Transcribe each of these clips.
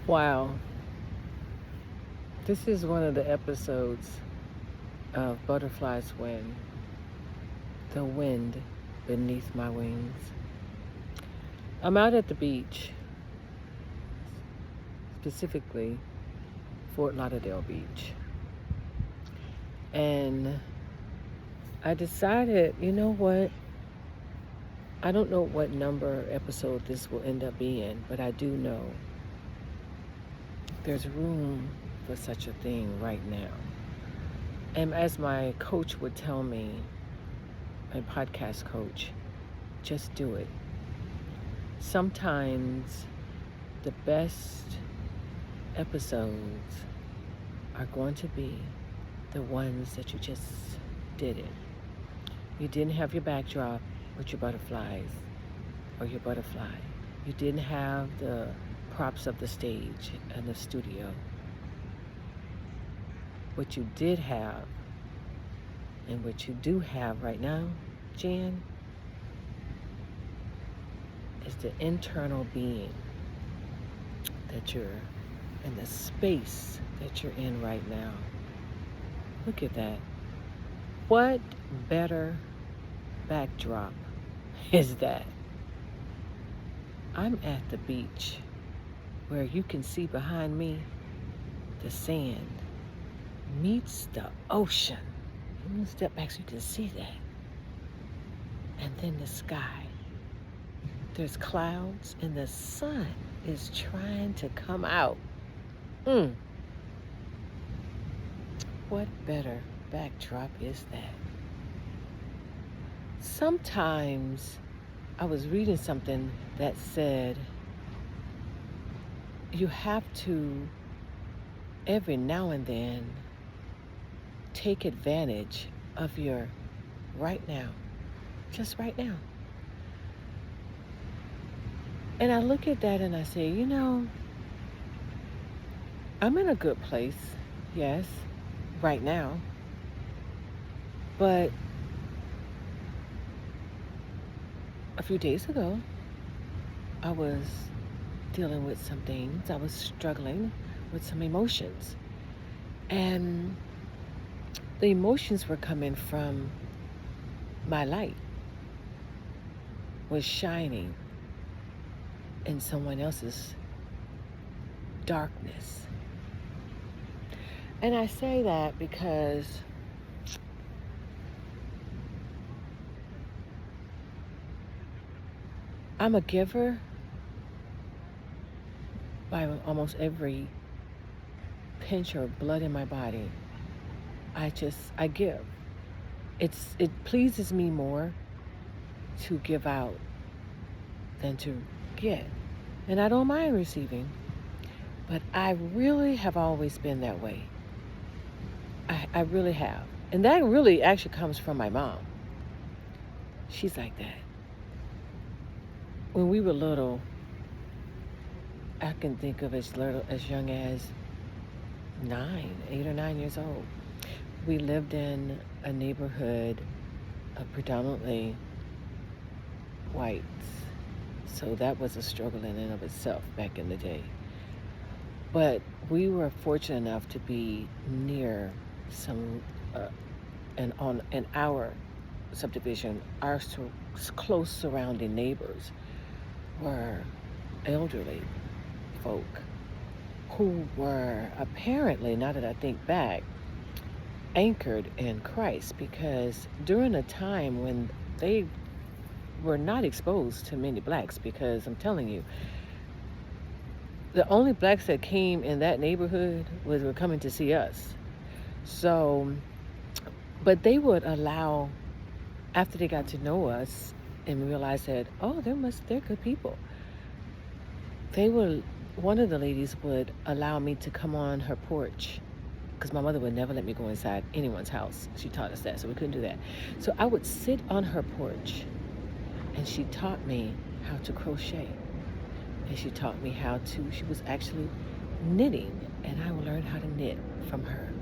Wow. This is one of the episodes of Butterflies Win, The Wind Beneath My Wings. I'm out at the beach, specifically Fort Lauderdale Beach. And I decided, you know what? I don't know what number episode this will end up being, but I do know there's room for such a thing right now. And as my coach would tell me, my podcast coach, just do it. Sometimes the best episodes are going to be the ones that you just did it. You didn't have your backdrop with your butterflies or your butterfly. You didn't have the props of the stage and the studio. What you did have and what you do have right now, Jan, is the internal being that you're in, the space that you're in right now. Look at that. What better backdrop is that? I'm at the beach where you can see behind me the sand meets the ocean. I'm gonna step back so you can see that. And then the sky. There's clouds and the sun is trying to come out. What better backdrop is that? Sometimes I was reading something that said you have to, every now and then, take advantage of your right now, just right now. And I look at that and I say, you know, I'm in a good place, yes, right now. But a few days ago, I was dealing with some things. I was struggling with some emotions. And the emotions were coming from my light was shining in someone else's darkness. And I say that because I'm a giver by almost every pinch of blood in my body. I give. It pleases me more to give out than to get. And I don't mind receiving. But I really have always been that way. I really have. And that really actually comes from my mom. She's like that. When we were little, I can think of as young as 8 or 9 years old. We lived in a neighborhood of predominantly whites. So that was a struggle in and of itself back in the day. But we were fortunate enough to be near some, and in our subdivision, our close surrounding neighbors were elderly folk who were apparently, now that I think back, anchored in Christ, because during a time when they were not exposed to many blacks, because I'm telling you, the only blacks that came in that neighborhood were coming to see us. So, but they would allow, after they got to know us and realized that, oh, they're good people. One of the ladies would allow me to come on her porch, because my mother would never let me go inside anyone's house. She taught us that, so we couldn't do that. So I would sit on her porch, and she taught me how to crochet. And she taught me she was actually knitting, and I learned how to knit from her.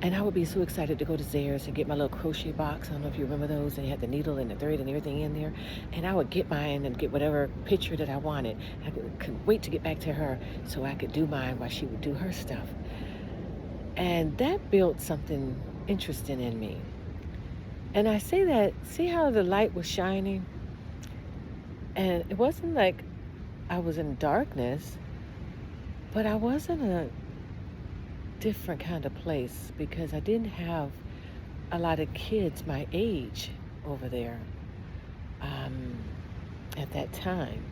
And I would be so excited to go to Zayre's and get my little crochet box. I don't know if you remember those. And you had the needle and the thread and everything in there. And I would get mine and get whatever picture that I wanted. I could wait to get back to her so I could do mine while she would do her stuff. And that built something interesting in me. And I say that, see how the light was shining? And it wasn't like I was in darkness, but I was in a different kind of place because I didn't have a lot of kids my age over there at that time.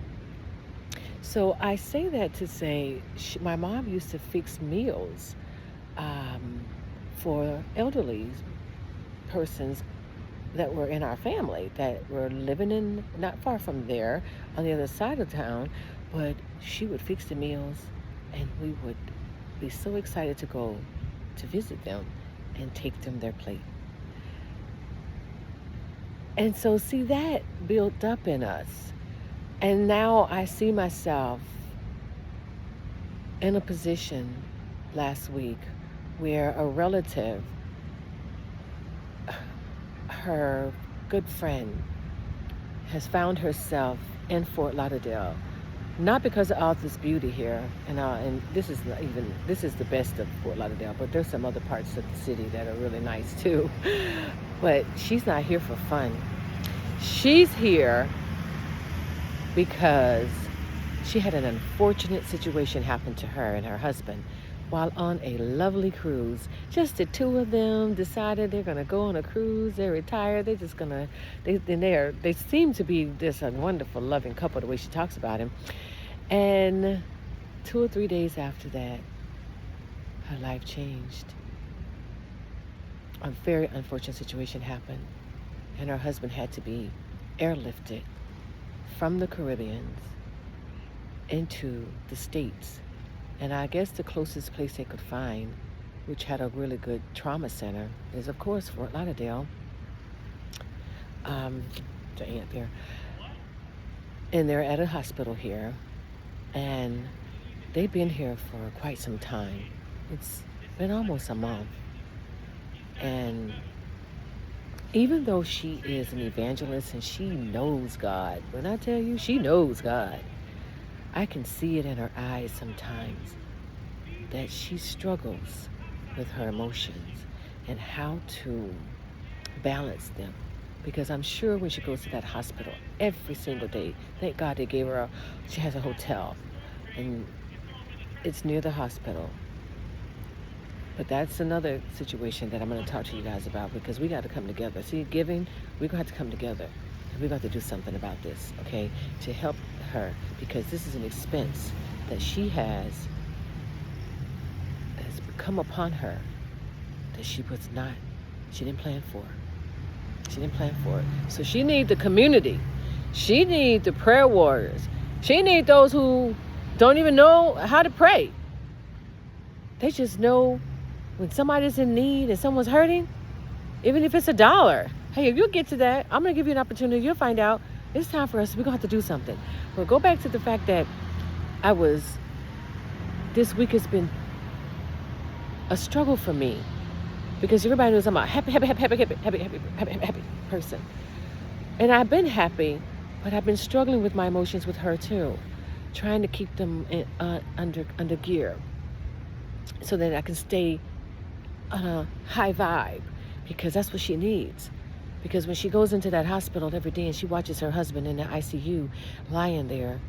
So I say that to say my mom used to fix meals for elderly persons that were in our family that were living in not far from there on the other side of town, but she would fix the meals and we would be so excited to go to visit them and take them their plate. And so see, that built up in us. And now I see myself in a position last week where a relative, her good friend, has found herself in Fort Lauderdale. Not because of all this beauty here, and this is the best of Fort Lauderdale, but there's some other parts of the city that are really nice too. But she's not here for fun. She's here because she had an unfortunate situation happen to her and her husband while on a lovely cruise. Just the two of them decided they're gonna go on a cruise. They're retired. They're just gonna. They seem to be just a wonderful, loving couple. The way she talks about him. And 2 or 3 days after that, her life changed. A very unfortunate situation happened, and her husband had to be airlifted from the Caribbean into the States. And I guess the closest place they could find, which had a really good trauma center, is of course Fort Lauderdale. The aunt there. And they're at a hospital here. And they've been here for quite some time. It's been almost a month. And even though she is an evangelist and she knows God, when I tell you she knows God, I can see it in her eyes sometimes that she struggles with her emotions and how to balance them. Because I'm sure when she goes to that hospital every single day, thank God they gave her she has a hotel and it's near the hospital. But that's another situation that I'm going to talk to you guys about, because we got to come together. See, giving, we're going to have to come together. And we're going to have to do something about this, okay, to help her, because this is an expense that she has come upon her that she didn't plan for. She didn't plan for it. So she needs the community. She needs the prayer warriors. She needs those who don't even know how to pray. They just know when somebody's in need and someone's hurting, even if it's $1. Hey, if you'll get to that, I'm going to give you an opportunity. You'll find out it's time for us. We're going to have to do something. But go back to the fact that this week has been a struggle for me. Because everybody knows I'm a happy person. And I've been happy, but I've been struggling with my emotions with her too. Trying to keep them under gear so that I can stay on a high vibe, because that's what she needs. Because when she goes into that hospital every day and she watches her husband in the ICU lying there,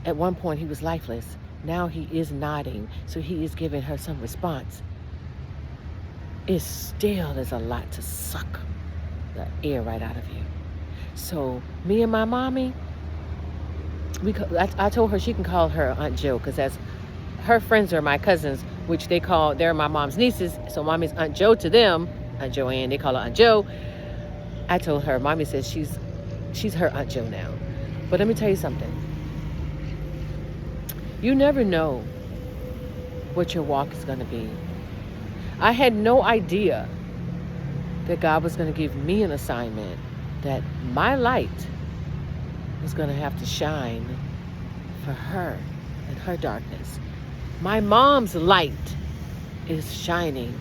at one point he was lifeless. Now he is nodding, so he is giving her some response. It still is a lot to suck the air right out of you. So me and my mommy, I told her she can call her Aunt Jo, because that's her friends are my cousins, which they're my mom's nieces. So mommy's Aunt Jo to them, Aunt Joanne, they call her Aunt Jo. I told her, mommy says she's her Aunt Jo now. But let me tell you something. You never know what your walk is going to be. I had no idea that God was going to give me an assignment, that my light was going to have to shine for her and her darkness. My mom's light is shining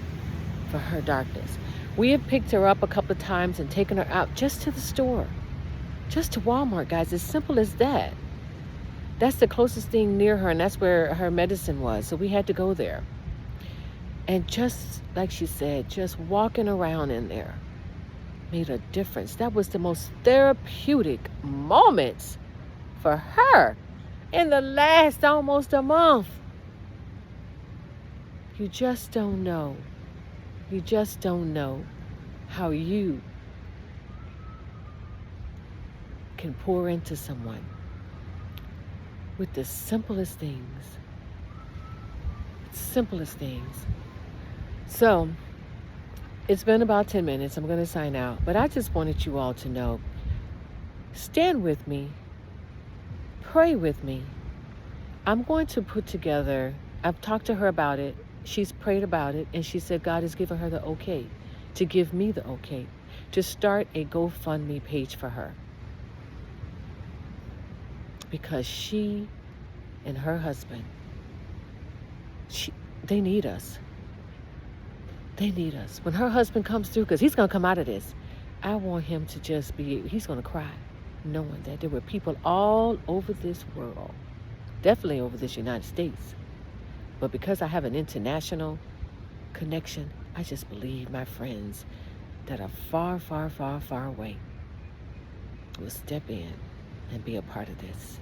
for her darkness. We have picked her up a couple of times and taken her out just to the store, just to Walmart, guys. As simple as that. That's the closest thing near her, and that's where her medicine was. So we had to go there. And just like she said, just walking around in there made a difference. That was the most therapeutic moments for her in the last almost a month. You just don't know. You just don't know how you can pour into someone with the simplest things. Simplest things. So, it's been about 10 minutes. I'm going to sign out. But I just wanted you all to know, stand with me. Pray with me. I'm going to put together, I've talked to her about it. She's prayed about it. And she said God has given her the okay to give me the okay to start a GoFundMe page for her. Because she and her husband, they need us. They need us. When her husband comes through, because he's going to come out of this, I want him to just be, he's going to cry, knowing that there were people all over this world, definitely over this United States. But because I have an international connection, I just believe my friends that are far, far, far, far away will step in and be a part of this.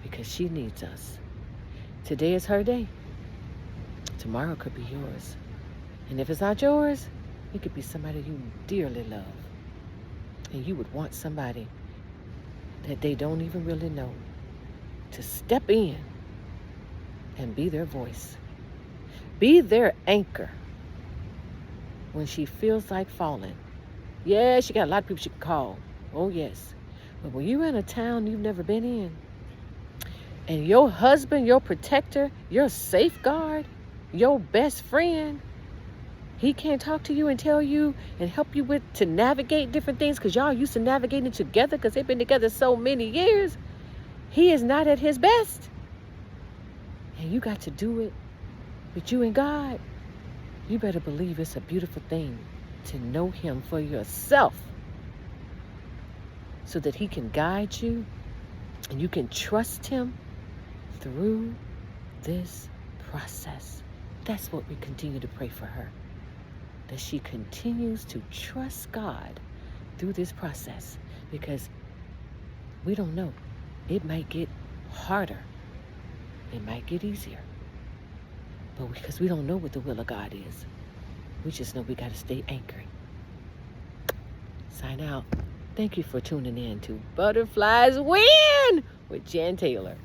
Because she needs us. Today is her day. Tomorrow could be yours. And if it's not yours, it could be somebody you dearly love. And you would want somebody that they don't even really know to step in and be their voice. Be their anchor when she feels like falling. Yeah, she got a lot of people she can call. Oh, yes. But when you're in a town you've never been in, and your husband, your protector, your safeguard, your best friend, he can't talk to you and tell you and help you with to navigate different things because y'all used to navigating together because they've been together so many years. He is not at his best. And you got to do it with you and God. You better believe it's a beautiful thing to know him for yourself so that he can guide you and you can trust him through this process. That's what we continue to pray for her. That she continues to trust God through this process. Because we don't know. It might get harder. It might get easier. But because we don't know what the will of God is, we just know we got to stay anchored. Sign out. Thank you for tuning in to Butterflies Win with Jan Taylor.